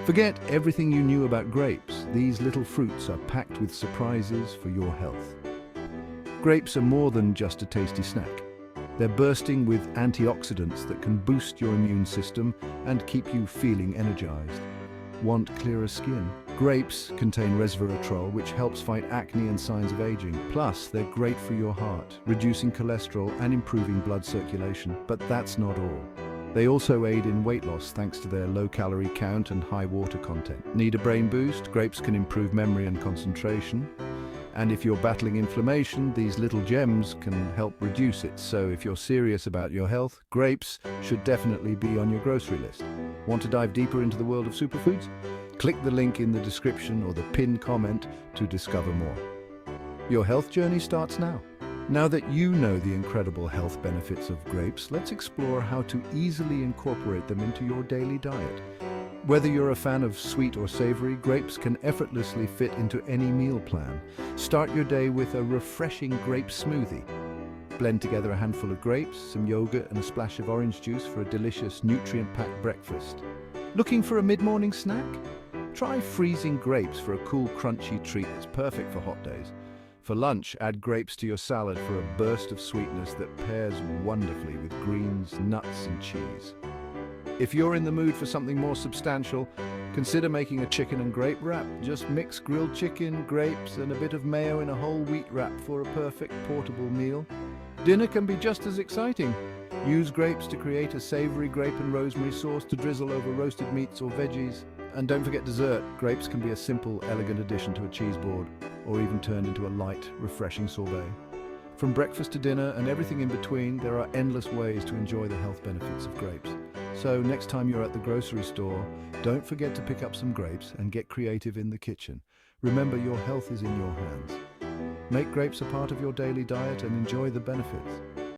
Forget everything you knew about grapes. These little fruits are packed with surprises for your health. Grapes are more than just a tasty snack. They're bursting with antioxidants that can boost your immune system and keep you feeling energized. Want clearer skin? Grapes contain resveratrol, which helps fight acne and signs of aging. Plus, they're great for your heart, reducing cholesterol and improving blood circulation. But that's not all. They also aid in weight loss thanks to their low calorie count and high water content. Need a brain boost? Grapes can improve memory and concentration. And if you're battling inflammation, these little gems can help reduce it. So if you're serious about your health, grapes should definitely be on your grocery list. Want to dive deeper into the world of superfoods? Click the link in the description or the pinned comment to discover more. Your health journey starts now. Now that you know the incredible health benefits of grapes, let's explore how to easily incorporate them into your daily diet. Whether you're a fan of sweet or savory, grapes can effortlessly fit into any meal plan. Start your day with a refreshing grape smoothie. Blend together a handful of grapes, some yogurt, and a splash of orange juice for a delicious, nutrient-packed breakfast. Looking for a mid-morning snack? Try freezing grapes for a cool, crunchy treat that's perfect for hot days. For lunch, add grapes to your salad for a burst of sweetness that pairs wonderfully with greens, nuts, and cheese. If you're in the mood for something more substantial, consider making a chicken and grape wrap. Just mix grilled chicken, grapes, and a bit of mayo in a whole wheat wrap for a perfect portable meal. Dinner can be just as exciting. Use grapes to create a savory grape and rosemary sauce to drizzle over roasted meats or veggies. And don't forget dessert. Grapes can be a simple, elegant addition to a cheese board, or even turned into a light, refreshing sorbet. From breakfast to dinner and everything in between, there are endless ways to enjoy the health benefits of grapes. So next time you're at the grocery store, don't forget to pick up some grapes and get creative in the kitchen. Remember, your health is in your hands. Make grapes a part of your daily diet and enjoy the benefits.